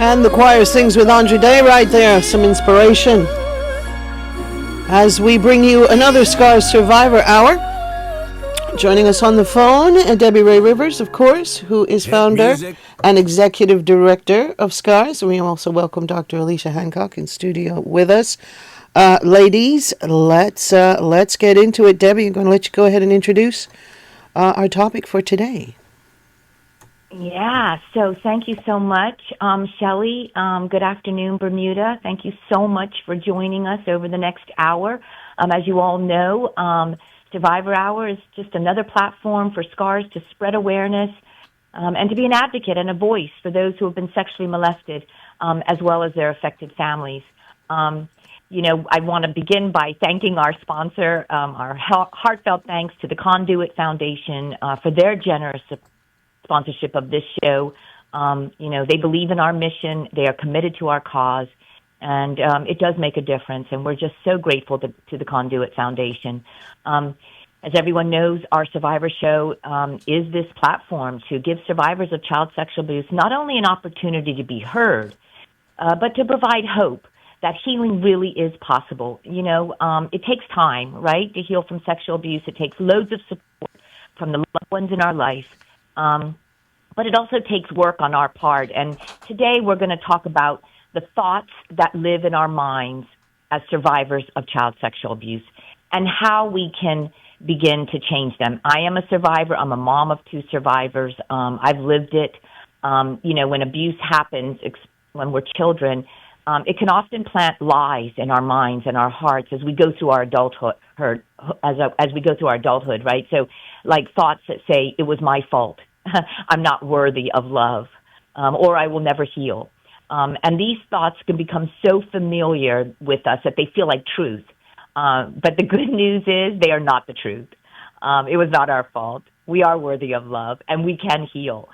And the choir sings with Andre Day right there. Some inspiration. As we bring you another Scars Survivor Hour. Joining us on the phone, Debbie Ray Rivers, of course, who is founder and executive director of Scars. We also welcome Dr. Alicia Hancock in studio with us. Ladies, let's get into it. Debbie, I'm going to let you go ahead and introduce our topic for today. Yeah, so thank you so much, Shelley. Good afternoon, Bermuda. Thank you so much for joining us over the next hour. As you all know, Survivor Hour is just another platform for Scars to spread awareness and to be an advocate and a voice for those who have been sexually molested, as well as their affected families. I want to begin by thanking our sponsor, our heartfelt thanks to the Conduit Foundation for their generous sponsorship of this show. They believe in our mission. They are committed to our cause, and it does make a difference, and we're just so grateful to the Conduit Foundation. As everyone knows, our Survivor Show is this platform to give survivors of child sexual abuse not only an opportunity to be heard, but to provide hope that healing really is possible. It takes time, right, to heal from sexual abuse. It takes loads of support from the loved ones in our life. But it also takes work on our part. And today we're going to talk about the thoughts that live in our minds as survivors of child sexual abuse and how we can begin to change them. I am a survivor. I'm a mom of 2 survivors. I've lived it. When abuse happens, when we're children, it can often plant lies in our minds and our hearts as we go through our adulthood, as we go through our adulthood, right? So like thoughts that say, it was my fault. I'm not worthy of love, or I will never heal. And these thoughts can become so familiar with us that they feel like truth. But the good news is they are not the truth. It was not our fault. We are worthy of love, and we can heal.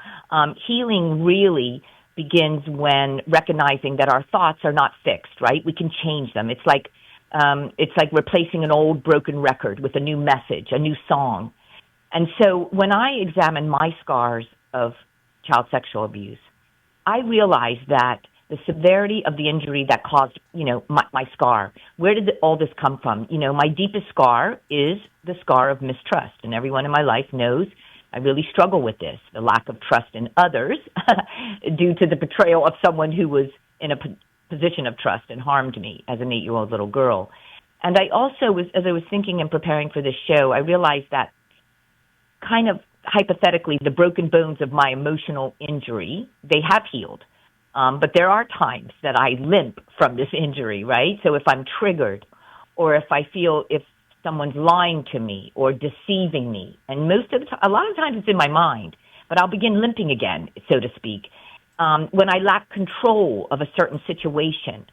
Healing really begins when recognizing that our thoughts are not fixed, right? We can change them. It's like replacing an old broken record with a new message, a new song. And so when I examine my scars of child sexual abuse, I realized that the severity of the injury that caused, my scar, where did all this come from? My deepest scar is the scar of mistrust. And everyone in my life knows I really struggle with this, the lack of trust in others due to the betrayal of someone who was in a position of trust and harmed me as an 8-year-old little girl. And I also as I was thinking and preparing for this show, I realized that kind of hypothetically, the broken bones of my emotional injury, they have healed. But there are times that I limp from this injury, right? So if I'm triggered or if I feel if someone's lying to me or deceiving me, and a lot of times it's in my mind, but I'll begin limping again, so to speak. When I lack control of a certain situation,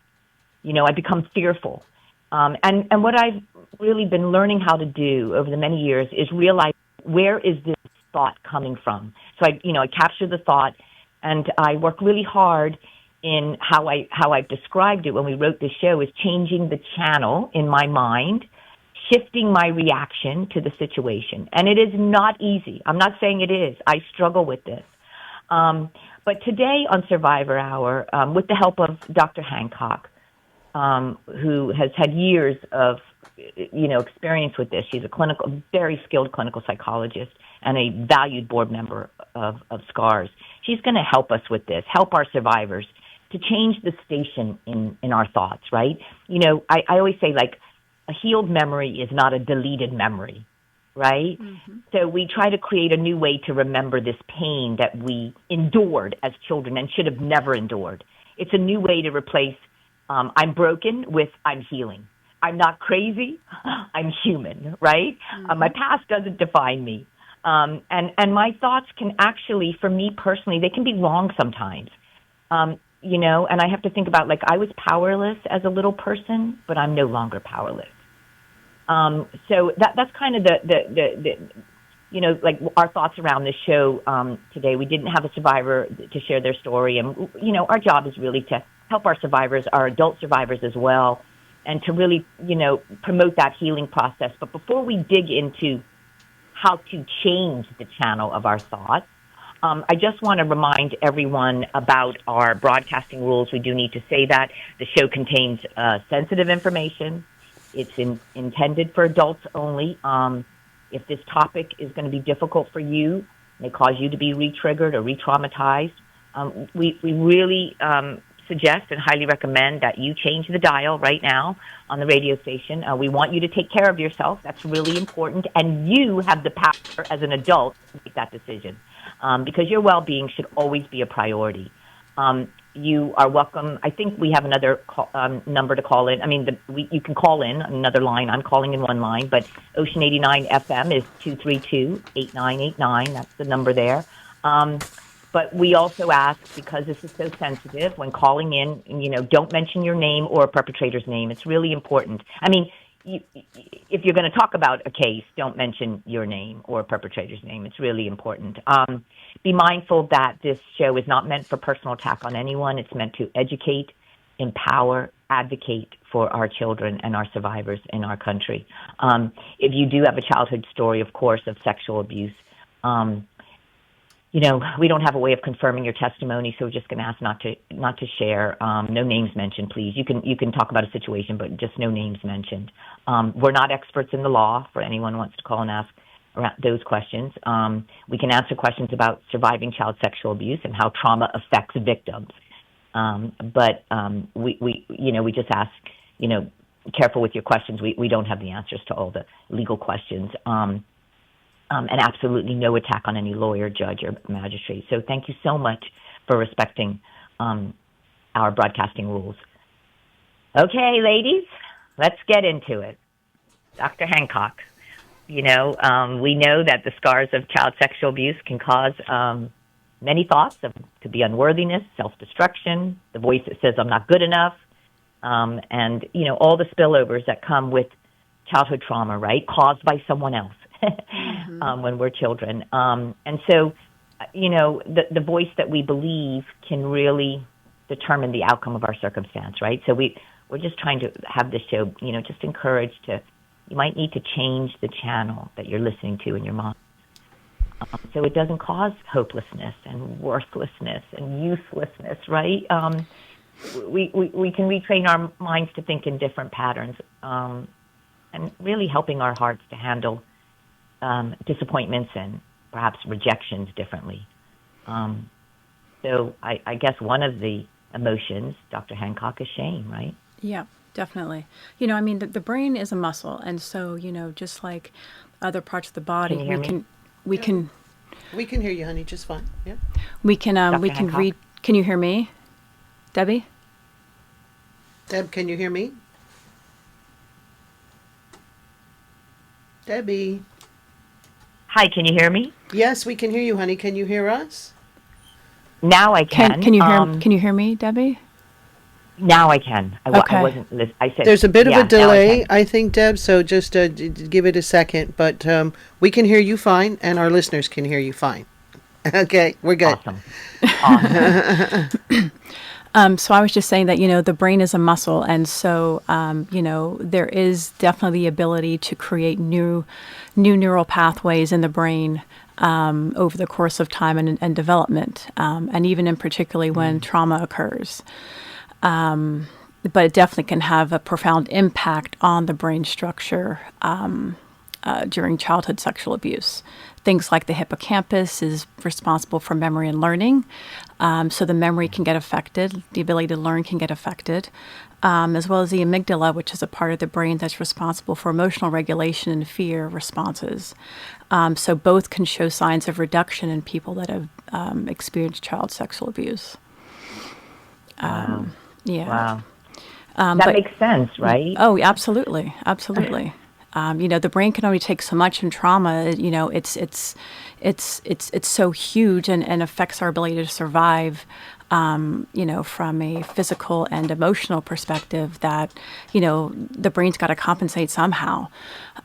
I become fearful. And what I've really been learning how to do over the many years is realize, where is this thought coming from? So I capture the thought, and I work really hard in how I've described it when we wrote this show is changing the channel in my mind, shifting my reaction to the situation. And it is not easy. I'm not saying it is. I struggle with this. But today on Survivor Hour, with the help of Dr. Hancock, who has had years of experience with this. She's a very skilled clinical psychologist and a valued board member of SCARS. She's going to help us with this, help our survivors to change the station in our thoughts, right? I always say, like, a healed memory is not a deleted memory, right? Mm-hmm. So we try to create a new way to remember this pain that we endured as children and should have never endured. It's a new way to replace I'm broken with I'm healing. I'm not crazy. I'm human, right? Mm-hmm. My past doesn't define me. And my thoughts can actually, for me personally, they can be wrong sometimes. And I have to think about, like, I was powerless as a little person, but I'm no longer powerless. So that's kind of like our thoughts around this show today. We didn't have a survivor to share their story. And, our job is really to help our survivors, our adult survivors as well, and to really, promote that healing process. But before we dig into how to change the channel of our thoughts, I just want to remind everyone about our broadcasting rules. We do need to say that the show contains sensitive information. It's intended for adults only. If this topic is going to be difficult for you, may cause you to be re-triggered or re-traumatized, we really suggest and highly recommend that you change the dial right now on the radio station. We want you to take care of yourself. That's really important. And you have the power as an adult to make that decision, because your well-being should always be a priority. You are welcome. I think we have another number to call in. I mean, you can call in another line. I'm calling in one line, but Ocean 89 FM is 232-8989. That's the number there. But we also ask, because this is so sensitive, when calling in, don't mention your name or a perpetrator's name. It's really important. I mean, if you're going to talk about a case, don't mention your name or a perpetrator's name. It's really important. Be mindful that this show is not meant for personal attack on anyone. It's meant to educate, empower, advocate for our children and our survivors in our country. If you do have a childhood story, of course, of sexual abuse, we don't have a way of confirming your testimony, so we're just going to ask not to share. No names mentioned, please. You can talk about a situation, but just no names mentioned. We're not experts in the law. For anyone who wants to call and ask around those questions, we can answer questions about surviving child sexual abuse and how trauma affects victims. But we just ask, careful with your questions. We don't have the answers to all the legal questions. And absolutely no attack on any lawyer, judge, or magistrate. So thank you so much for respecting our broadcasting rules. Okay, ladies, let's get into it. Dr. Hancock, we know that the scars of child sexual abuse can cause many thoughts. Could be unworthiness, self-destruction, the voice that says I'm not good enough, and, all the spillovers that come with childhood trauma, right, caused by someone else. When we're children. And so, the voice that we believe can really determine the outcome of our circumstance, right? So we're just trying to have this show, just encourage you might need to change the channel that you're listening to in your mind. So it doesn't cause hopelessness and worthlessness and uselessness, right? We can retrain our minds to think in different patterns, and really helping our hearts to handle disappointments and perhaps rejections differently. So I guess one of the emotions, Dr. Hancock, is shame, right? Yeah, definitely. The brain is a muscle. And so, just like other parts of the body, we can hear you, honey, just fine. Yeah. We can read. Can you hear me, Debbie? Deb, can you hear me? Debbie. Hi, can you hear me? Yes, we can hear you, honey. Can you hear us? Now I can. Can you hear? Can you hear me, Debbie? Now I can. Okay. I wasn't. I said there's a bit of a delay, I think, Deb. So just give it a second. But we can hear you fine, and our listeners can hear you fine. Okay, we're good. Awesome. So I was just saying that, the brain is a muscle. And so, there is definitely the ability to create new neural pathways in the brain over the course of time and development, and even in particularly when trauma occurs. But it definitely can have a profound impact on the brain structure during childhood sexual abuse. Things like the hippocampus is responsible for memory and learning. So the memory can get affected, the ability to learn can get affected, as well as the amygdala, which is a part of the brain that's responsible for emotional regulation and fear responses. So both can show signs of reduction in people that have experienced child sexual abuse. Wow. Yeah. Wow. That makes sense, right? Oh, absolutely. Absolutely. The brain can only take so much in trauma. It's so huge and affects our ability to survive, from a physical and emotional perspective that, the brain's got to compensate somehow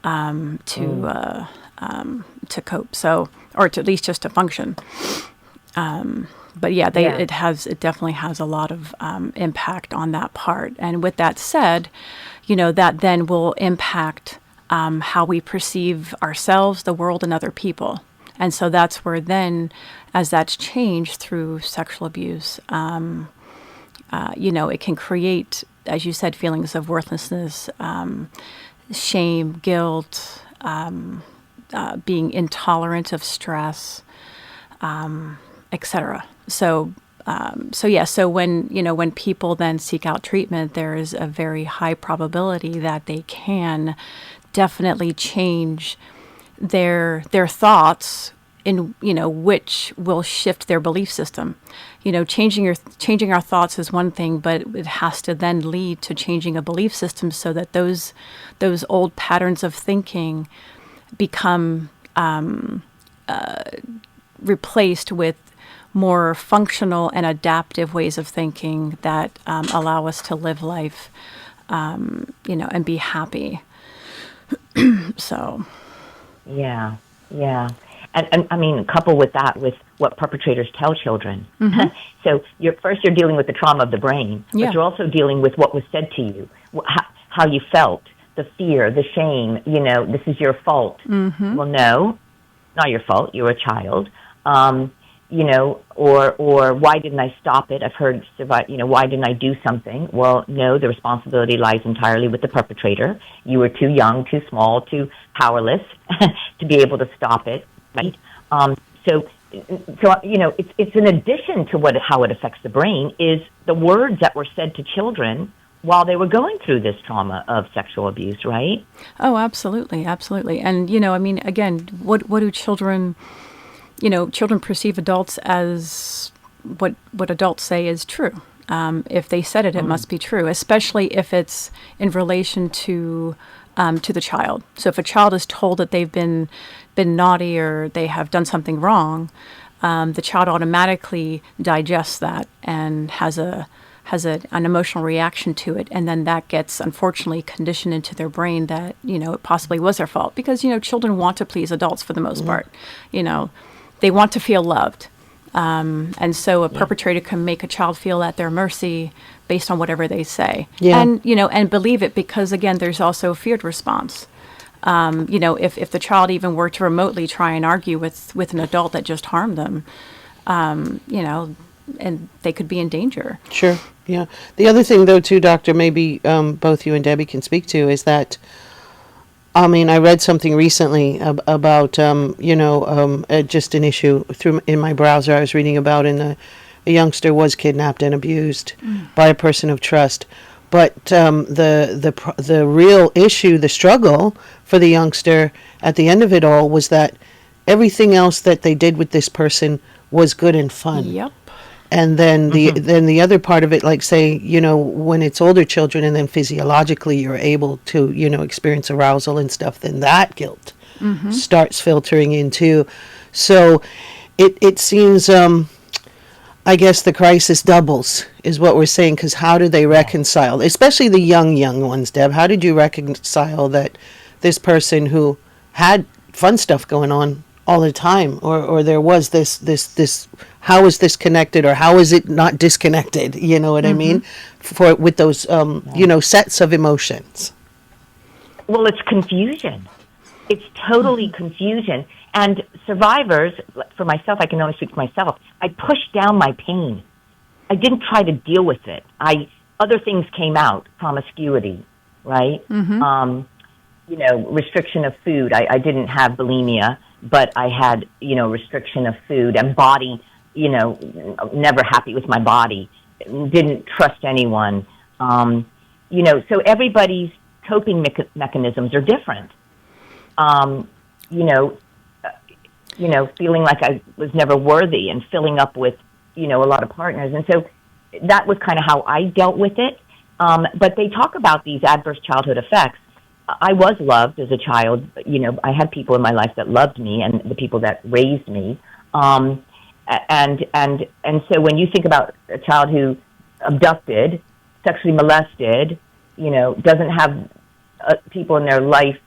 to cope. So, or to at least just to function. But yeah, it definitely has a lot of impact on that part. And with that said, that then will impact how we perceive ourselves, the world, and other people. And so that's where then, as that's changed through sexual abuse, it can create, as you said, feelings of worthlessness, shame, guilt, being intolerant of stress, etc. So when people then seek out treatment, there is a very high probability that they can definitely change their thoughts in which will shift their belief system. Changing our thoughts is one thing, but it has to then lead to changing a belief system so that those old patterns of thinking become replaced with more functional and adaptive ways of thinking that allow us to live life, and be happy. So. Yeah. And I mean, couple with that with what perpetrators tell children. Mm-hmm. So you're dealing with the trauma of the brain, but Yeah. you're also dealing with what was said to you, how you felt, the fear, the shame, this is your fault. Mm-hmm. Well, no, not your fault. You're a child. Or why didn't I stop it? I've heard, why didn't I do something? Well, no, the responsibility lies entirely with the perpetrator. You were too young, too small, too powerless to be able to stop it, right? So it's in addition to how it affects the brain is the words that were said to children while they were going through this trauma of sexual abuse, right? Oh, absolutely. And, again, what do children, children perceive adults as what adults say is true. If they said it, it must be true, especially if it's in relation to the child. So if a child is told that they've been naughty or they have done something wrong, the child automatically digests that and has an emotional reaction to it, and then that gets unfortunately conditioned into their brain that it possibly was their fault, because children want to please adults for the most part. They want to feel loved, and so a perpetrator can make a child feel at their mercy based on whatever they say, and believe it, because again, there's also a feared response. If the child even were to remotely try and argue with an adult that just harmed them, and they could be in danger. Sure. Yeah. The other thing, though, too, Doctor, maybe both you and Debbie can speak to, is that, I read something recently about, just an issue in my browser I was reading about, and a youngster was kidnapped and abused by a person of trust. But the real issue, the struggle for the youngster at the end of it all was that everything else that they did with this person was good and fun. Yep. And then the other part of it, like say, when it's older children and then physiologically you're able to, experience arousal and stuff, then that guilt starts filtering in too. So it seems, I guess the crisis doubles is what we're saying, because how do they reconcile, especially the young ones, Deb? How did you reconcile that this person who had fun stuff going on all the time, or there was this how is this connected, or how is it not disconnected? You know what I mean? With those sets of emotions. Well, it's confusion. It's totally confusion. And survivors, for myself, I can only speak for myself, I pushed down my pain. I didn't try to deal with it. Other things came out, promiscuity, right? Restriction of food. I didn't have bulimia, but I had, restriction of food and body, never happy with my body, didn't trust anyone. So everybody's coping mechanisms are different. Feeling like I was never worthy and filling up with, a lot of partners. And so that was kind of how I dealt with it. But they talk about these adverse childhood effects. I was loved as a child. I had people in my life that loved me and the people that raised me. And so when you think about a child who abducted, sexually molested, doesn't have people in their life,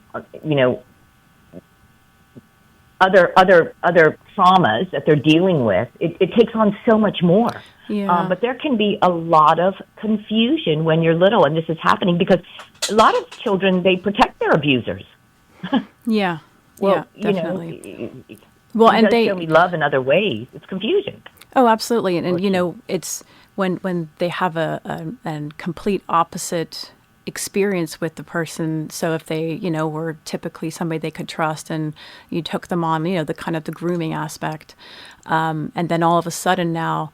other traumas that they're dealing with, it takes on so much more. Yeah. But there can be a lot of confusion when you're little, and this is happening because a lot of children, they protect their abusers. Yeah. Well, yeah, definitely. Well, He and does they show me love in other ways. It's confusing. Oh, absolutely. And you know, it's when they have a complete opposite experience with the person. So if they, you know, were typically somebody they could trust and you took them on, you know, the kind of the grooming aspect. And then all of a sudden now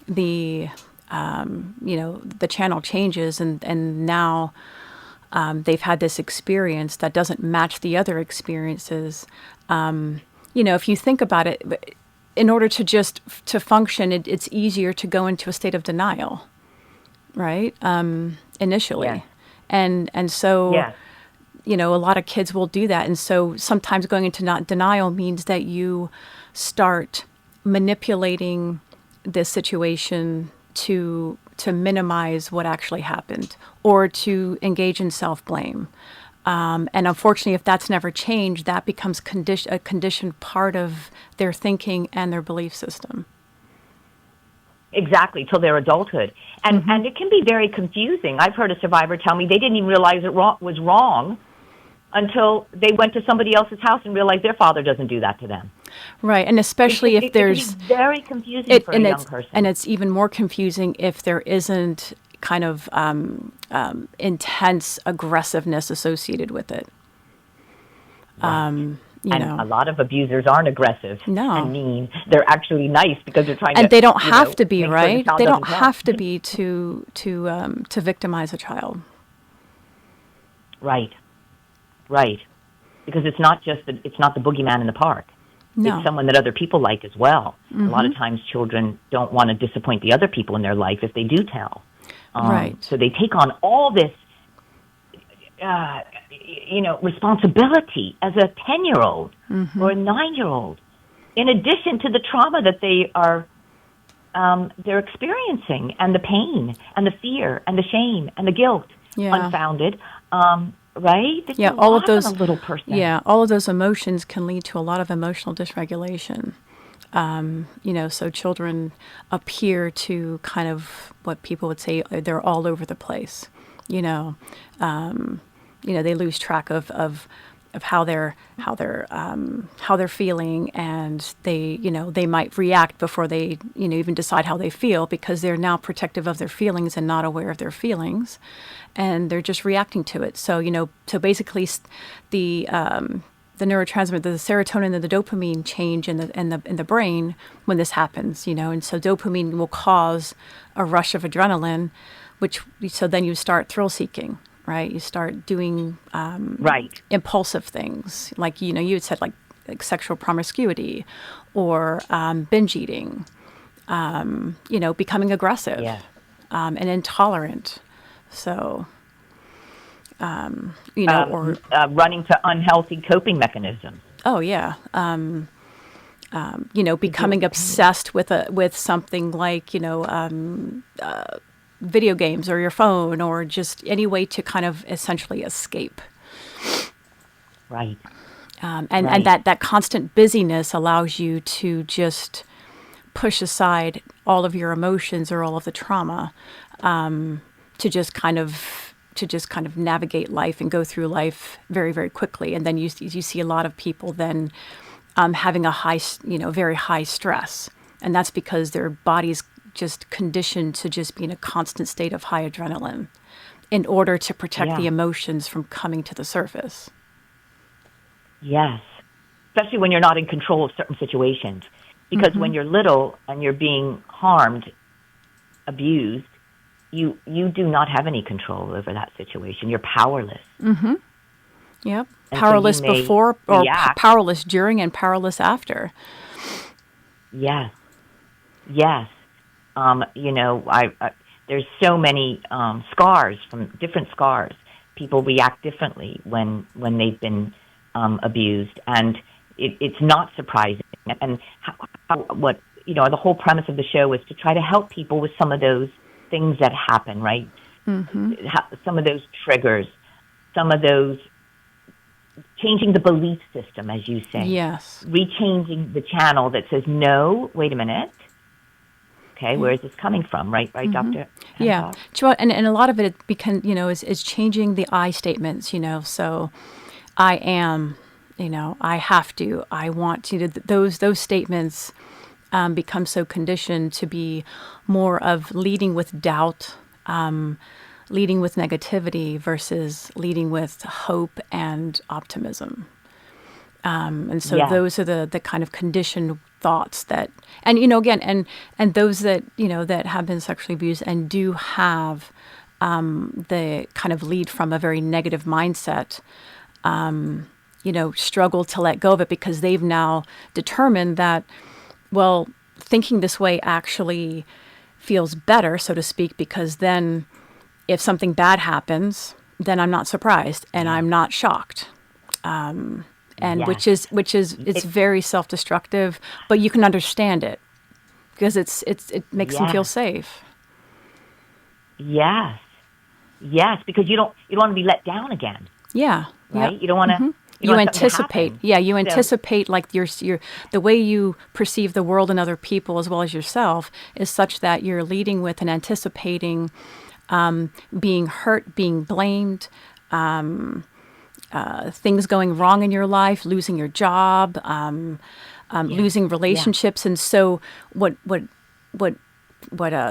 the, you know, the channel changes and now they've had this experience that doesn't match the other experiences. You know, if you think about it, in order to just to function, it's easier to go into a state of denial, right? Initially, Yes. and so Yes. you know a lot of kids will do that, and so sometimes going into not denial means that you start manipulating the situation to minimize what actually happened or to engage in self-blame. And unfortunately, if that's never changed, that becomes a conditioned part of their thinking and their belief system. Exactly, till their adulthood. And it can be very confusing. I've heard a survivor tell me they didn't even realize it was wrong until they went to somebody else's house and realized their father doesn't do that to them. Right, and especially if It there's... can be very confusing for a young person. And it's even more confusing if there isn't kind of intense aggressiveness associated with it. You And know. a lot of abusers aren't aggressive No. and mean. They're actually nice because they're trying to. And they don't you have know, to be, make sure the right? child They don't doesn't have to talk. be to victimize a child. Right, right. Because it's not just it's not the boogeyman in the park. No. It's someone that other people like as well. A lot of times, children don't want to disappoint the other people in their life if they do tell. Right. So they take on all this, responsibility as a 10-year-old or a 9-year-old, in addition to the trauma that they're experiencing, and the pain, and the fear, and the shame, and the guilt, Yeah. unfounded. Right? It's Yeah, a all of lot those on a little person. Yeah, all of those emotions can lead to a lot of emotional dysregulation. You know, so children appear to kind of what people would say they're all over the place. You know, they lose track of how they're feeling, and they might react before they even decide how they feel, because they're now protective of their feelings and not aware of their feelings, and they're just reacting to it. So so basically the neurotransmitter, the serotonin and the dopamine change in the brain when this happens, and so dopamine will cause a rush of adrenaline, so then you start thrill seeking, right? You start doing Right. impulsive things, like you had said, like sexual promiscuity or binge eating, becoming aggressive, Yeah. and intolerant. So, or Running to unhealthy coping mechanisms. oh yeah, becoming obsessed with something like video games or your phone, or just any way to kind of essentially escape. Right. And Right. that constant busyness allows you to just push aside all of your emotions or all of the trauma, to just kind of navigate life and go through life very, very quickly. And then you see a lot of people then having very high stress, and that's because their body's just conditioned to just be in a constant state of high adrenaline in order to protect the Yeah. emotions from coming to the surface. Yes. Especially when you're not in control of certain situations. Because when you're little and you're being harmed, abused, you do not have any control over that situation. You're powerless. Yep. And so Powerless you may before, or react. powerless during, and powerless after. Yes. Yes. There's so many scars, from different scars. People react differently when they've been abused, and it's not surprising. And the whole premise of the show is to try to help people with some of those things that happen, right? Some of those triggers, some of those changing the belief system, as you say. Yes. Rechanging the channel that says, no, wait a minute. Okay, where is this coming from? Right, Dr. Yeah. Hancock? Sure. And a lot of it is changing the I statements, so I am, I have to, I want to. Those statements become so conditioned to be more of leading with doubt, leading with negativity versus leading with hope and optimism. And so Yes. those are the kind of conditioned thoughts that, and again, and those that that have been sexually abused and do have the kind of lead from a very negative mindset, struggle to let go of it because they've now determined that, well, thinking this way actually feels better, so to speak, because then if something bad happens, then I'm not surprised and I'm not shocked. And Yes. which is it's very self-destructive, but you can understand it because it makes them feel Yes. safe. Yes. Yes, because you don't want to be let down again, Yeah. right? Yep. You don't want to. You want something to anticipate, happen. yeah, you So, anticipate like your the way you perceive the world and other people as well as yourself is such that you're leading with and anticipating being hurt, being blamed, things going wrong in your life, losing your job, losing relationships, and so what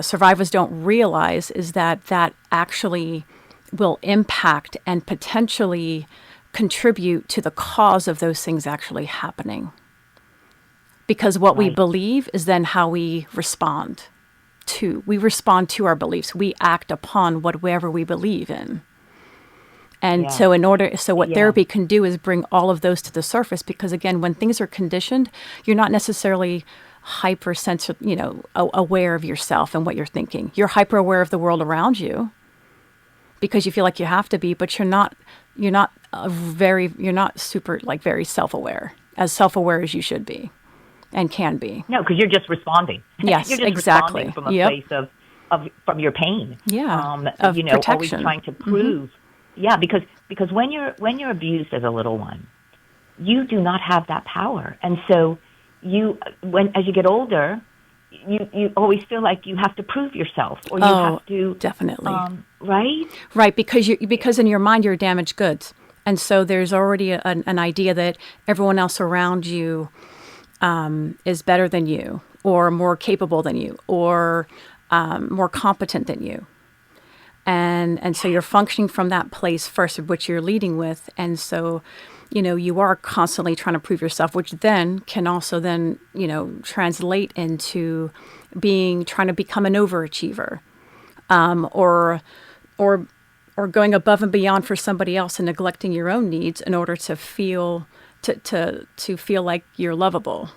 survivors don't realize is that actually will impact and potentially contribute to the cause of those things actually happening. Because what we Right. believe is then how we respond to. We respond to our beliefs. We act upon whatever we believe in. And Yeah. so what Yeah. therapy can do is bring all of those to the surface because again, when things are conditioned, you're not necessarily aware of yourself and what you're thinking. You're hyper aware of the world around you because you feel like you have to be, but you're not super like very self-aware as you should be and can be. No, because you're just responding. Yes, You're just exactly. responding from a Yep. place from your pain. Yeah, of Always protection. trying to prove. Yeah, because when you're abused as a little one, you do not have that power, and so as you get older, you always feel like you have to prove yourself, or you have to definitely. right. Right, because in your mind you're damaged goods, and so there's already an idea that everyone else around you is better than you, or more capable than you, or more competent than you, and so you're functioning from that place first, of which you're leading with, and so you are constantly trying to prove yourself, which then can also translate into trying to become an overachiever, or going above and beyond for somebody else and neglecting your own needs in order to feel feel like you're lovable.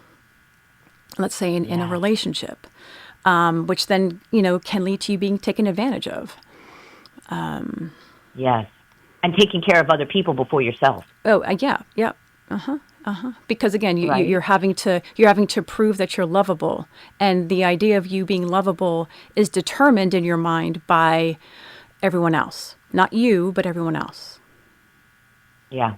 Let's say in a relationship, which then can lead to you being taken advantage of. Yes, and taking care of other people before yourself. Oh, yeah. Because again, Right. you're having to prove that you're lovable, and the idea of you being lovable is determined in your mind by everyone else, not you, but everyone else. Yeah,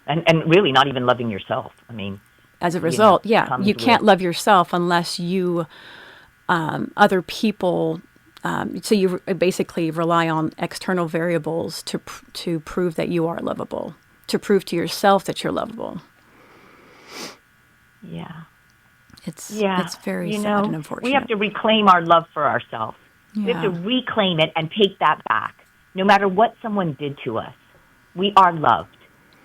and really not even loving yourself. I mean, As a result, comes you can't with- love yourself unless you other people. So you basically rely on external variables to prove that you are lovable, to prove to yourself that you're lovable. yeah. It's Yeah, very sad and unfortunate. we have to reclaim our love for ourselves. We have to Yeah. reclaim it and take that back. No matter what someone did to us, we are loved,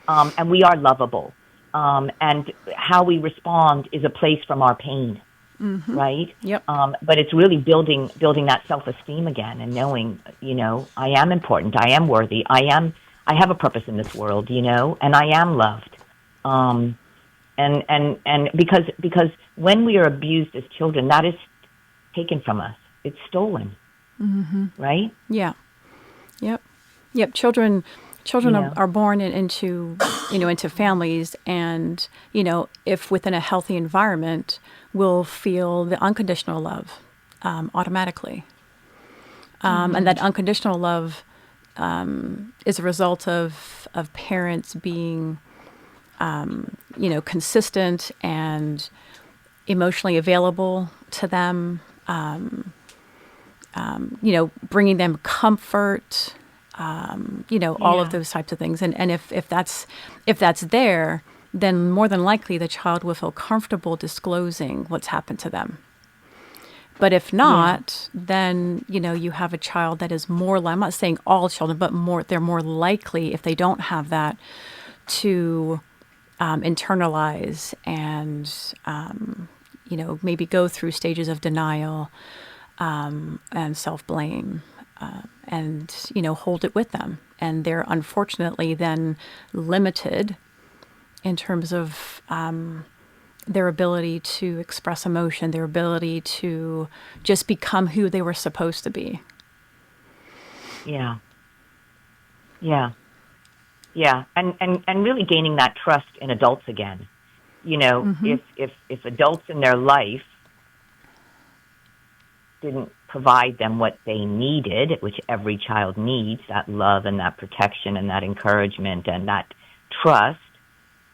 and we are lovable. And how we respond is a place from our pain, right? Yep. But it's really building that self-esteem again and knowing, I am important, I am worthy, I have a purpose in this world, and I am loved. And because when we are abused as children, that is taken from us. It's stolen, right? Yeah. Yep. Children Yeah. are born into families, and if within a healthy environment, will feel the unconditional love automatically, and that unconditional love is a result of parents being consistent and emotionally available to them, bringing them comfort, all of Yeah. those types of things. And if that's there, then more than likely the child will feel comfortable disclosing what's happened to them. But if not, then, you have a child that is more, I'm not saying all children, but they're more likely, if they don't have that, to internalize and, maybe go through stages of denial and self-blame and, hold it with them. And they're unfortunately then limited in terms of their ability to express emotion, their ability to just become who they were supposed to be. Yeah. Yeah. Yeah. And really gaining that trust in adults again. If adults in their life didn't provide them what they needed, which every child needs, that love and that protection and that encouragement and that trust,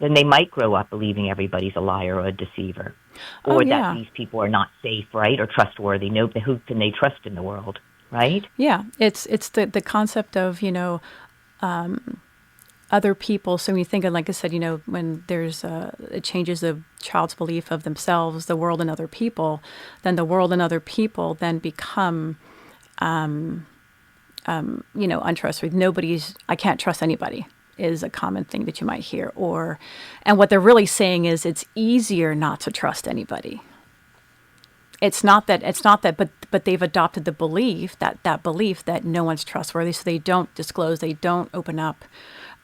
then they might grow up believing everybody's a liar or a deceiver, or that these people are not safe, right, or trustworthy. No, who can they trust in the world, right? Yeah, it's the concept of other people. So when you think of, like I said, when there's it changes the child's belief of themselves, the world, and other people, then the world and other people then become untrustworthy. I can't trust anybody is a common thing that you might hear. And what they're really saying is it's easier not to trust anybody. It's not that, but they've adopted the belief, that belief that no one's trustworthy, so they don't disclose, they don't open up,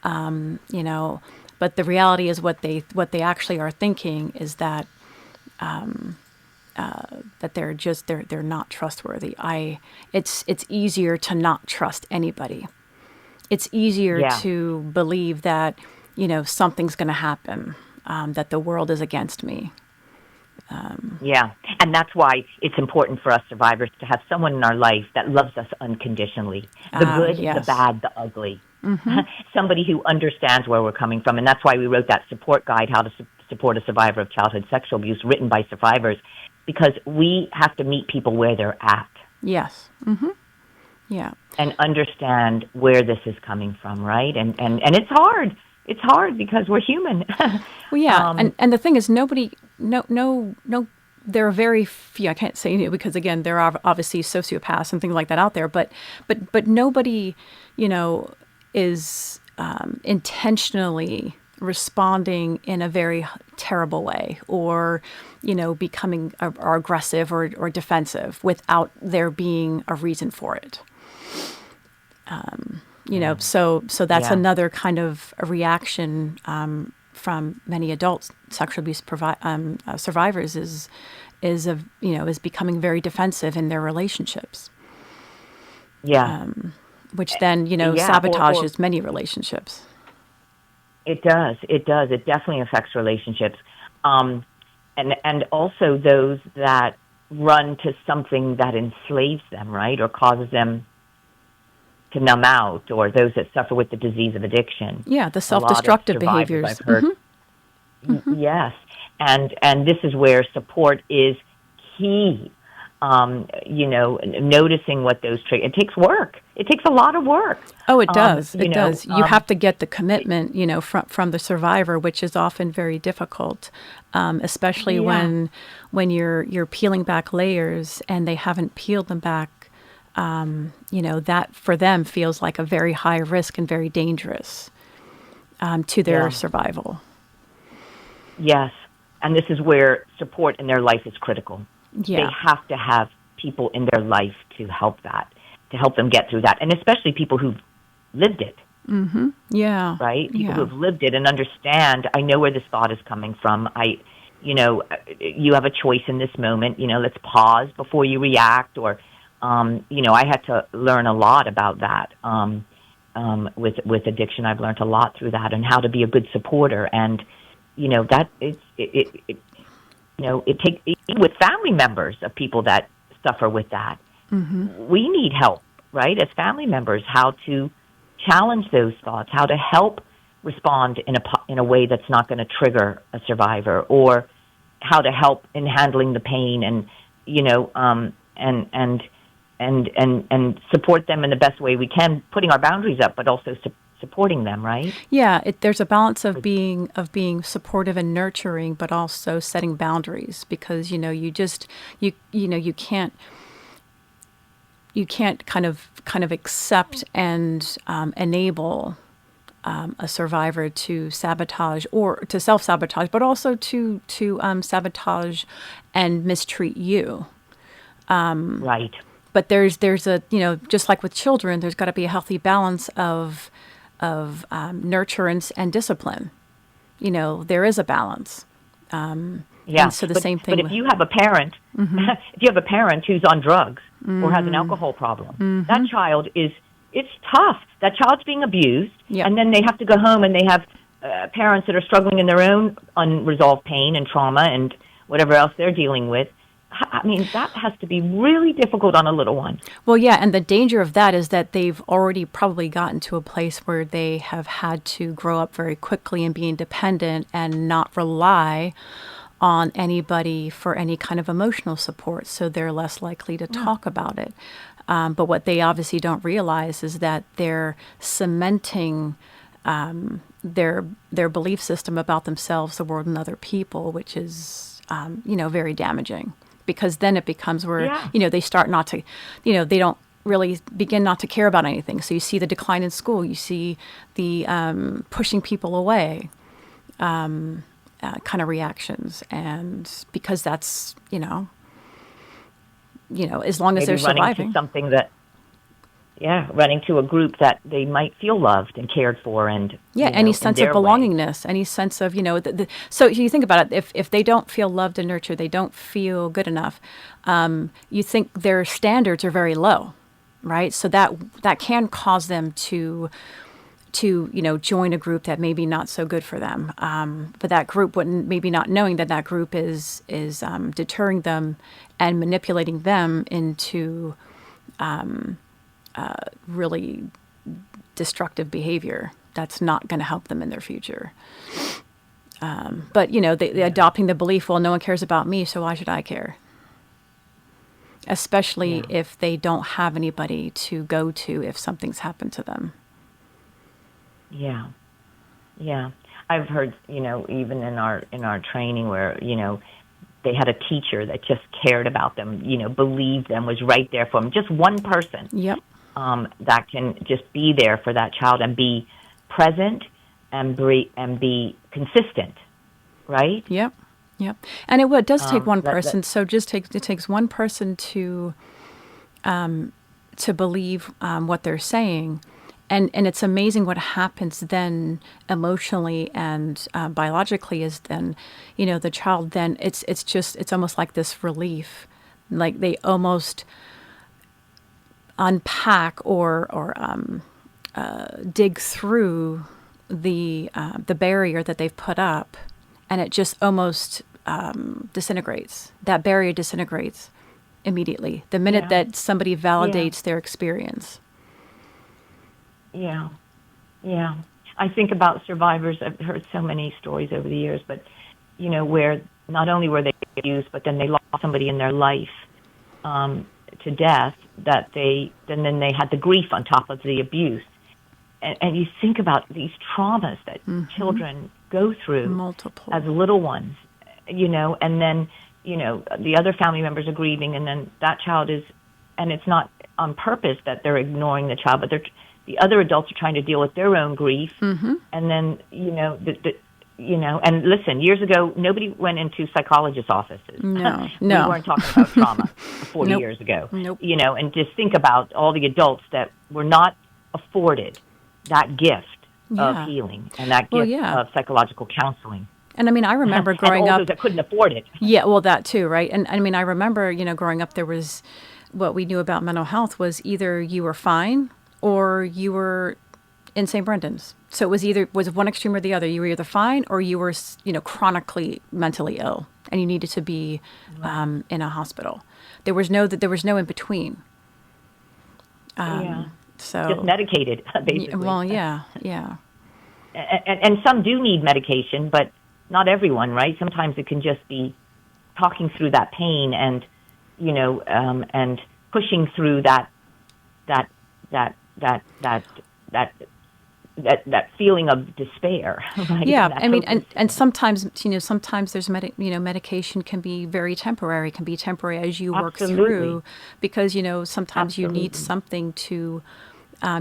but the reality is what they actually are thinking is that, that they're not trustworthy. It's easier to not trust anybody. It's easier to believe that, something's going to happen, that the world is against me. And that's why it's important for us survivors to have someone in our life that loves us unconditionally. The good, the bad, the ugly. Mm-hmm. Somebody who understands where we're coming from. And that's why we wrote that support guide, How to Support a Survivor of Childhood Sexual Abuse, written by survivors, because we have to meet people where they're at. Yes. Mm-hmm. Yeah. And understand where this is coming from, right? And it's hard. It's hard because we're human. Well, yeah. And the thing is, nobody, no, there are very few, I can't say because, again, there are obviously sociopaths and things like that out there, but nobody, is intentionally responding in a very terrible way or, becoming or aggressive or defensive without there being a reason for it. So that's another kind of a reaction from many adult sexual abuse survivors is becoming very defensive in their relationships. Yeah. Which then, sabotages many relationships. It does. It does. It definitely affects relationships. And also those that run to something that enslaves them, right, or causes them to numb out, or those that suffer with the disease of addiction. Yeah, the self-destructive behaviors. I've heard. Mm-hmm. Yes. And this is where support is key. Noticing what those triggers. It takes work. It takes a lot of work. Oh, it does. It does. You have to get the commitment, from the survivor, which is often very difficult, especially when you're peeling back layers and they haven't peeled them back. That for them feels like a very high risk and very dangerous to their survival. Yes, and this is where support in their life is critical. Yeah. They have to have people in their life to help them get through that. And especially people who've lived it. Mm-hmm. Yeah. Right? People who've lived it and understand, I know where this thought is coming from. You have a choice in this moment. Let's pause before you react. Or, I had to learn a lot about that. With addiction, I've learned a lot through that and how to be a good supporter. And, that it takes, even with family members of people that suffer with that, we need help, right, as family members, how to challenge those thoughts, how to help respond in a way that's not going to trigger a survivor, or how to help in handling the pain and, and support them in the best way we can, putting our boundaries up, but also supporting them, right? Yeah, there's a balance of being supportive and nurturing, but also setting boundaries, because you can't kind of accept and enable a survivor to sabotage or to self-sabotage, but also to sabotage and mistreat you. Right. But there's a, just like with children, there's got to be a healthy balance of nurturance and discipline. There is a balance. Yeah. And so the same thing. But if you have a parent, if you have a parent who's on drugs or has an alcohol problem, that child it's tough. That child's being abused, and then they have to go home and they have parents that are struggling in their own unresolved pain and trauma and whatever else they're dealing with. I mean, that has to be really difficult on a little one. Well, yeah, and the danger of that is that they've already probably gotten to a place where they have had to grow up very quickly and be independent and not rely on anybody for any kind of emotional support, so they're less likely to talk about it. But what they obviously don't realize is that they're cementing their belief system about themselves, the world, and other people, which is very damaging. Because then it becomes where they start not to, they don't really begin not to care about anything. So you see the decline in school, you see the pushing people away kind of reactions, and because that's as long as they're running surviving. To something that, running to a group that they might feel loved and cared for, and any sense of belongingness, any sense of so you think about it, if they don't feel loved and nurtured, they don't feel good enough. You think their standards are very low, right? So that can cause them to join a group that may be not so good for them. But that group wouldn't, maybe not knowing that group is deterring them and manipulating them into really destructive behavior that's not going to help them in their future. But they adopting the belief, well, no one cares about me, so why should I care? Especially if they don't have anybody to go to if something's happened to them. Yeah. I've heard, even in our training where, they had a teacher that just cared about them, believed them, was right there for them. Just one person. Yep. That can just be there for that child and be present and be consistent, right? Yep. And it does take one person. So it takes one person to believe what they're saying. And it's amazing what happens then emotionally and biologically is then, the child then, it's almost like this relief. Like they almost unpack or dig through the barrier that they've put up, and it just almost disintegrates. That barrier disintegrates immediately the minute that somebody validates their experience. Yeah. I think about survivors. I've heard so many stories over the years, but, where not only were they abused, but then they lost somebody in their life to death, that then they had the grief on top of the abuse. And you think about these traumas that children go through. Multiple. As little ones, and then, the other family members are grieving, and then that child is, and it's not on purpose that they're ignoring the child, but the other adults are trying to deal with their own grief. And then, and listen, years ago, nobody went into psychologists' offices. No. We weren't talking about trauma 40 years ago. Nope. And just think about all the adults that were not afforded that gift of healing and that gift of psychological counseling. And I mean, I remember growing and all up those that couldn't afford it. Yeah, well, that too, right? And I mean, I remember, growing up, there was what we knew about mental health was either you were fine or you were in St. Brendan's. So it was one extreme or the other. You were either fine or you were, chronically mentally ill, and you needed to be in a hospital. There was no in between. So just medicated, basically. Well, yeah. And some do need medication, but not everyone, right? Sometimes it can just be talking through that pain and, and pushing through that that that that that that feeling of despair, right? Yeah, And that I mean, hopelessness. and sometimes, sometimes there's medication can be very temporary, can be temporary as you work Absolutely. through, because, sometimes you need Absolutely. something to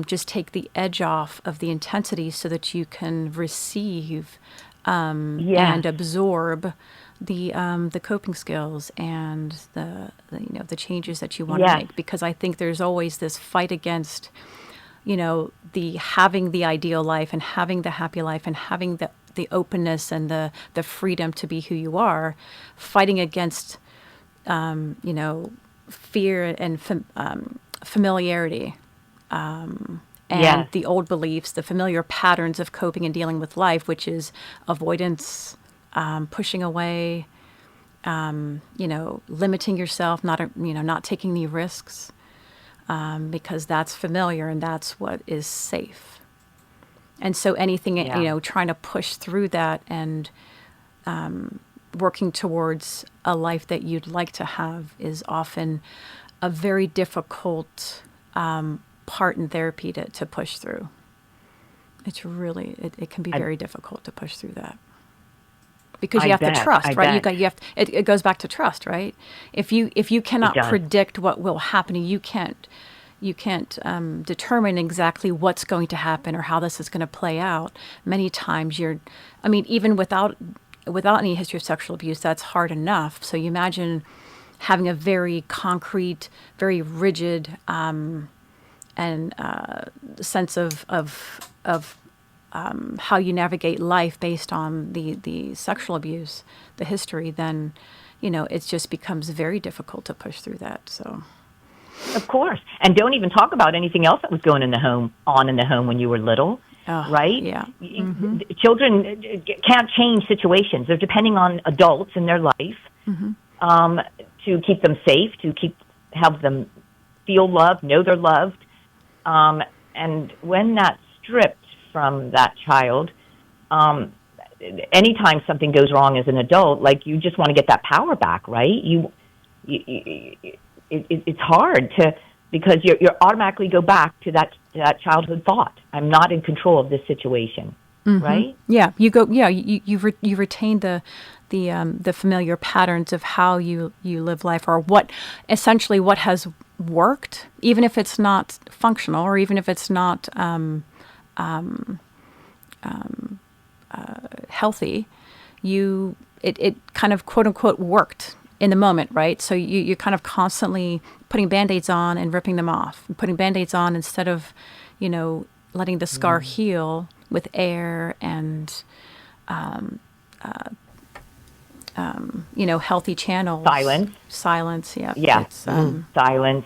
just take the edge off of the intensity so that you can receive Yes. and absorb the coping skills and the changes that you want to Yes. make. Because I think there's always this fight against the having the ideal life and having the happy life and having the openness and the freedom to be who you are, fighting against fear and familiarity, and Yes. the old beliefs, the familiar patterns of coping and dealing with life, which is avoidance, pushing away, limiting yourself, not taking any risks, because that's familiar and that's what is safe. And so anything, Yeah. trying to push through that and working towards a life that you'd like to have is often a very difficult part in therapy to push through. It's really, it can be I very difficult to push through that. Because you I have to bet. trust, I right? bet. You have it goes back to trust, right? If you It cannot does. predict what will happen, you can't determine exactly what's going to happen or how this is going to play out. Many times even without any history of sexual abuse, that's hard enough. So you imagine having a very concrete, very rigid and sense of how you navigate life based on the sexual abuse, the history, then it just becomes very difficult to push through that. So. Of course. And don't even talk about anything else that was going in the home when you were little, Oh, right? yeah. Children can't change situations. They're depending on adults in their life to keep them safe, help them feel loved, know they're loved. And when that's stripped from that child, anytime something goes wrong as an adult, like you just want to get that power back, right? It's hard because you automatically go back to that childhood thought. I'm not in control of this situation, right? Yeah, you go. Yeah, you retain the familiar patterns of how you live life, or what has worked, even if it's not functional, or even if it's not healthy. It kind of quote unquote worked in the moment, right? So you're kind of constantly putting Band-Aids on and ripping them off, and putting Band-Aids on instead of, letting the scar heal with air and, healthy channels. Silence, yeah. Yeah. It's, Silence,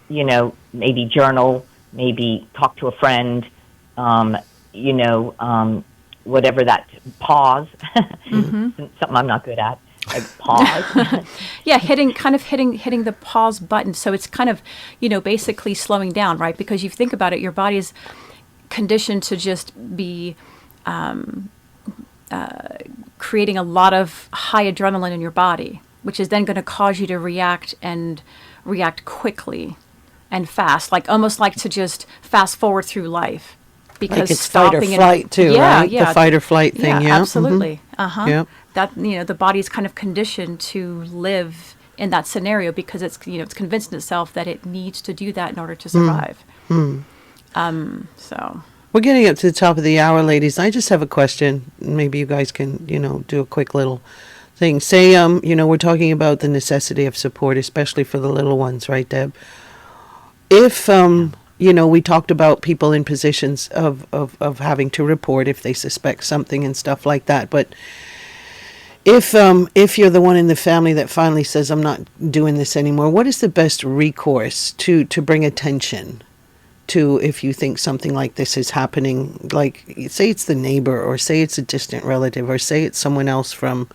maybe journal, maybe talk to a friend, whatever that pause, something I'm not good at. Like pause. Yeah, hitting the pause button. So it's kind of, basically slowing down, right? Because you think about it, your body is conditioned to just be creating a lot of high adrenaline in your body, which is then going to cause you to react quickly and fast, almost like to just fast forward through life. Because like it's fight or flight too, right? Yeah, the fight or flight thing, yeah. Absolutely. Yep. That the body's kind of conditioned to live in that scenario because it's it's convinced itself that it needs to do that in order to survive. So We're getting up to the top of the hour, ladies. I just have a question. Maybe you guys can, do a quick little thing. Say, we're talking about the necessity of support, especially for the little ones, right, Deb? If, we talked about people in positions of having to report if they suspect something and stuff like that. But if you're the one in the family that finally says, I'm not doing this anymore, what is the best recourse to bring attention to if you think something like this is happening? Like, say it's the neighbor, or say it's a distant relative, or say it's someone else from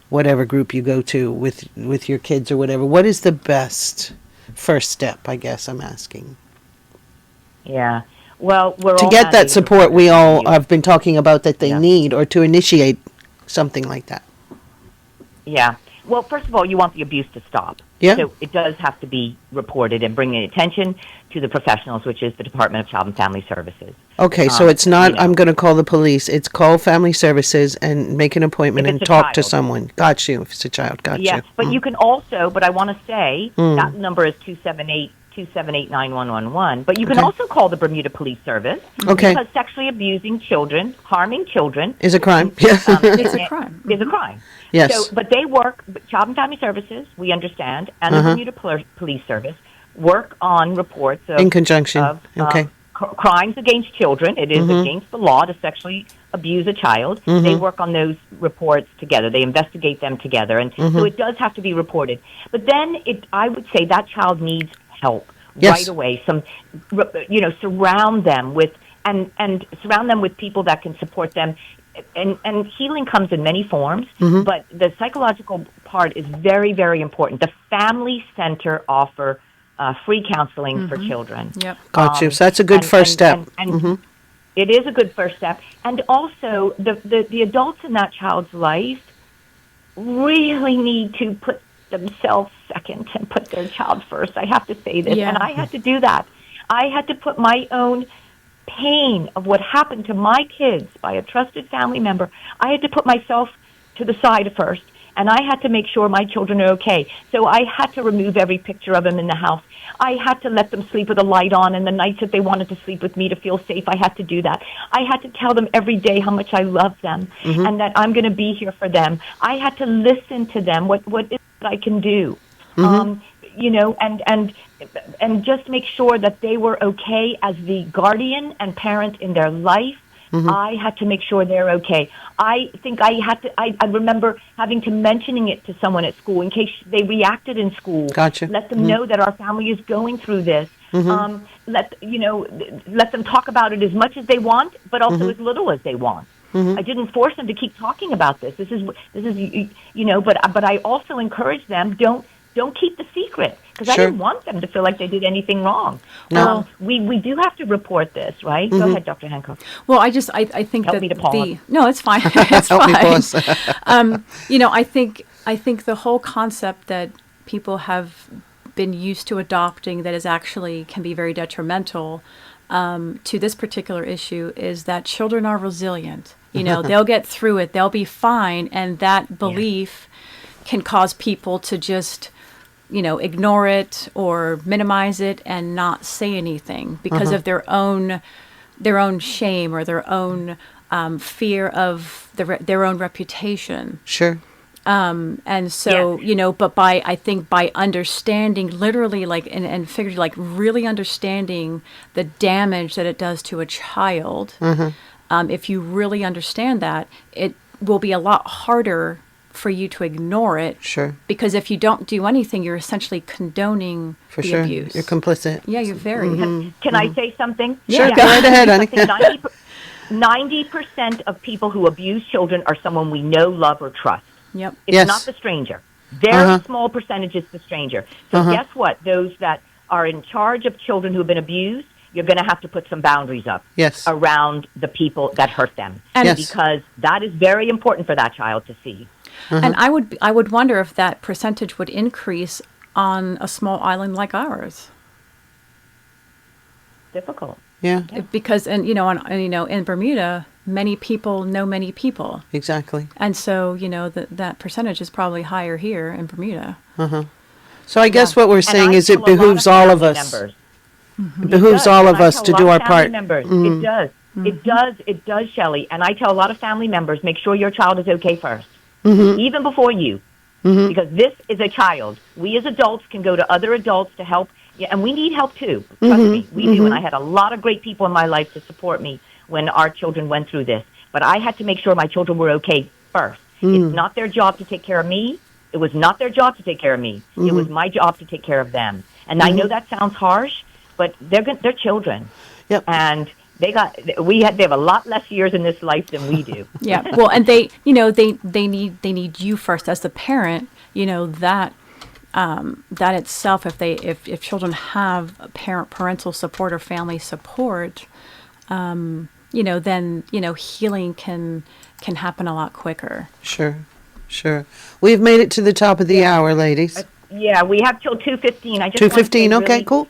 whatever group you go to with your kids or whatever. What is the best first step, I guess I'm asking? Yeah. Well, we're To all get that mandated support to we all you. have been talking about that they Yeah. need, or to initiate something like that. Yeah. Well, first of all, you want the abuse to stop. Yeah. So it does have to be reported and bringing attention to the professionals, which is the Department of Child and Family Services. Okay, so it's not, you know. I'm going to call the police. It's call family services and make an appointment If and it's a talk to child. someone. Got you. If it's a child, got Yes, you. but you can also, but I want to say that number is 278-278-9111. But you can Okay. also call the Bermuda Police Service. Okay. Because sexually abusing children, harming children, Is a crime. Yeah. It's a crime. is a crime. Yes. So, but they work, Child and Family Services, we understand, and the Bermuda Police Service work on reports of, In conjunction. of Okay. crimes against children. It is against the law to sexually abuse a child. They work on those reports together. They investigate them together, and so it does have to be reported. But then, I would say that child needs help Yes. right away. Surround them with and surround them with people that can support them. And healing comes in many forms, but the psychological part is very, very important. The Family Center offer free counseling for children. Yep. Got you. So that's a good first step. And it is a good first step. And also, the adults in that child's life really need to put themselves second and put their child first. I have to say this. Yeah. And I had to do that. I had to put my own pain of what happened to my kids by a trusted family member. I had to put myself to the side first, and I had to make sure my children are okay. So I had to remove every picture of them in the house. I had to let them sleep with a light on, and the nights that they wanted to sleep with me to feel safe, I had to do that. I had to tell them every day how much I love them and that I'm going to be here for them. I had to listen to them. What is it I can do? And just make sure that they were okay as the guardian and parent in their life. I had to make sure they're okay. I think I had to, I remember having to mentioning it to someone at school in case they reacted in school. Gotcha. Let them know that our family is going through this. Let them talk about it as much as they want, but also as little as they want. I didn't force them to keep talking about this. This is but I also encouraged them, don't keep the secret, because I Sure. didn't want them to feel like they did anything wrong. No. We do have to report this, right? Go ahead, Dr. Hancock. Well, I think Help that me to pause. no, it's fine. It's Help me fine. pause. I think the whole concept that people have been used to adopting that is actually can be very detrimental to this particular issue is that children are resilient. They'll get through it. They'll be fine, and that belief can cause people to just ignore it or minimize it and not say anything because of their own shame or their own fear of their own reputation. Sure. And so, but by understanding literally and figuratively, really understanding the damage that it does to a child, if you really understand that, it will be a lot harder for you to ignore it. Sure. Because if you don't do anything, you're essentially condoning For the sure. abuse. You're complicit. Yeah, you're very. Can I say something? Sure, go right ahead, honey. 90% of people who abuse children are someone we know, love, or trust. Yep. It's Yes. not the stranger. Very small percentage is the stranger. So guess what? Those that are in charge of children who have been abused, you're going to have to put some boundaries up Yes. around the people that hurt them. And- Yes. Because that is very important for that child to see. And I would wonder if that percentage would increase on a small island like ours. Difficult. Yeah, Because in Bermuda, many people know many people. exactly. And so, that percentage is probably higher here in Bermuda. So I guess what we're saying is it behooves all of us. It behooves all of us to do our part. It does. It does, Shelley. And I tell a lot of family members, make sure your child is okay first, even before you, because this is a child. We as adults can go to other adults to help, and we need help too. Trust me, we do. And I had a lot of great people in my life to support me when our children went through this. But I had to make sure my children were okay first. It's not their job to take care of me. It was not their job to take care of me. It was my job to take care of them. And I know that sounds harsh, but they're children. Yep. And they have a lot less years in this life than we do. Yeah. Well, and they need you first as the parent, that itself, if children have parental support or family support, then healing can happen a lot quicker. Sure. Sure. We've made it to the top of the hour, ladies. Yeah, we have till 2:15. I just 2:15. want to say Okay, really- cool.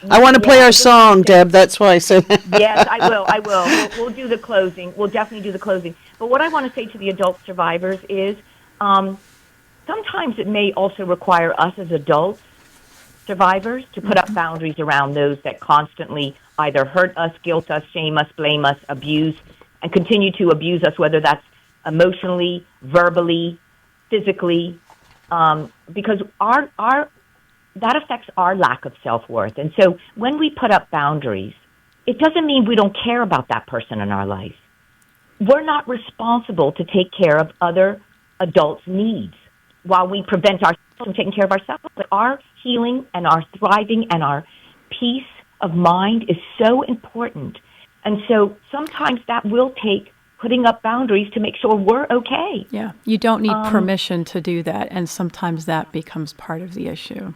I want to play our song, Deb. That's why I said. Yes, I will. We'll do the closing. We'll definitely do the closing. But what I want to say to the adult survivors is sometimes it may also require us as adults survivors to put up boundaries around those that constantly either hurt us, guilt us, shame us, blame us, abuse, and continue to abuse us, whether that's emotionally, verbally, physically, because that affects our lack of self-worth. And so when we put up boundaries, it doesn't mean we don't care about that person in our life. We're not responsible to take care of other adults' needs while we prevent ourselves from taking care of ourselves. But our healing and our thriving and our peace of mind is so important. And so sometimes that will take putting up boundaries to make sure we're okay. Yeah, you don't need permission to do that, and sometimes that becomes part of the issue.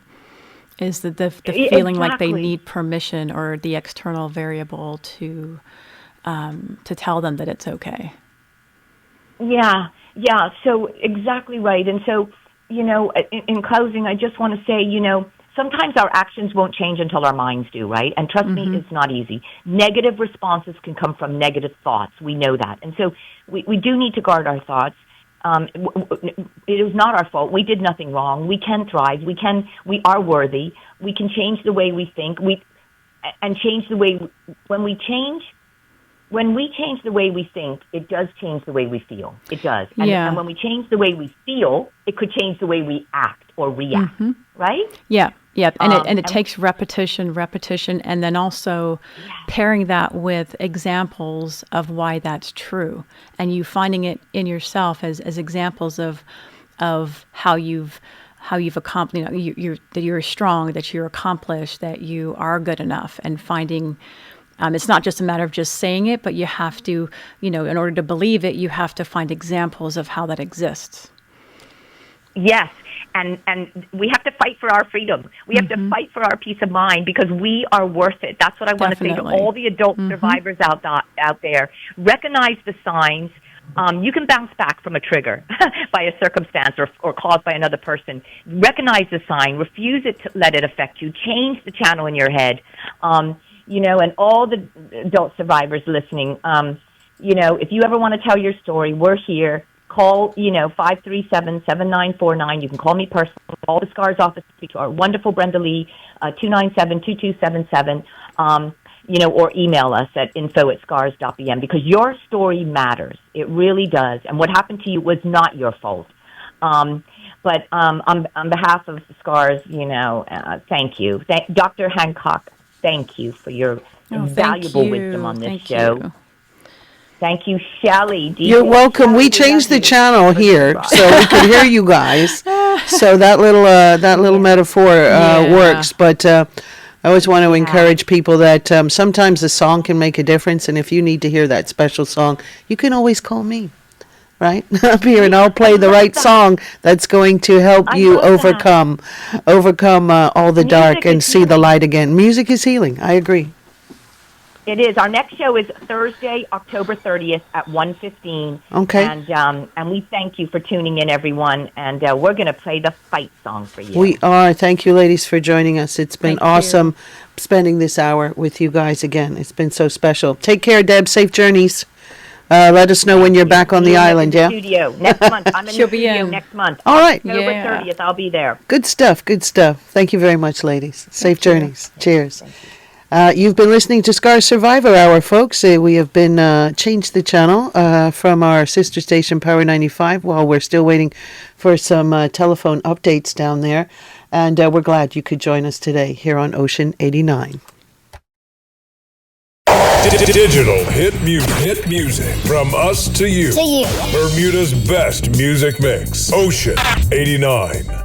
Is that the feeling like they Exactly. need permission or the external variable to tell them that it's okay. Yeah. So exactly right. And so, in closing, I just want to say, sometimes our actions won't change until our minds do, right? And trust me, it's not easy. Negative responses can come from negative thoughts. We know that. And so we do need to guard our thoughts. It is not our fault. We did nothing wrong. We can thrive. We are worthy. We can change the way we think. When we change the way we think, it does change the way we feel. It does. And when we change the way we feel, it could change the way we act or react, right? Yeah. And it takes repetition, and then also pairing that with examples of why that's true, and you finding it in yourself as examples of how you've accomplished, that you're strong, that you're accomplished, that you are good enough, and finding. It's not just a matter of just saying it, but you have to, in order to believe it, you have to find examples of how that exists. Yes. And we have to fight for our freedom. We have to fight for our peace of mind because we are worth it. That's what I want to say to all the adult survivors out there. Recognize the signs. You can bounce back from a trigger by a circumstance or caused by another person. Recognize the sign. Refuse it to let it affect you. Change the channel in your head. And all the adult survivors listening, if you ever want to tell your story, we're here. Call, 537-7949. You can call me personally. Call the SCARS office, speak to our wonderful Brenda Lee, 297-2277, or email us at info@scars.bm because your story matters. It really does. And what happened to you was not your fault. But on behalf of the SCARS, thank you. Dr. Hancock, thank you for your valuable wisdom on this show. Thank you, Shelley. You're welcome. We changed the channel here so we can hear you guys. So that little metaphor works. But I always want to encourage people that sometimes a song can make a difference, and if you need to hear that special song, you can always call me. Right up here, and I'll play the right song that's going to help you overcome all the dark and see the light again. Music is healing. I agree. It is. Our next show is Thursday, October 30th at 1:15. Okay. And we thank you for tuning in, everyone. And we're going to play the fight song for you. We are. Thank you, ladies, for joining us. It's been awesome spending this hour with you guys again. It's been so special. Take care, Deb. Safe journeys. Let us know when you're back on the island, yeah? Studio next month. I'm in the studio next month. All right. October 30th, I'll be there. Good stuff. Thank you very much, ladies. Safe journeys. Cheers. You've been listening to SCAR Survivor Hour, folks. We have been changed the channel from our sister station, Power 95, while we're still waiting for some telephone updates down there. And we're glad you could join us today here on Ocean 89. Digital hit music from us to you. Bermuda's best music mix. Ocean 89.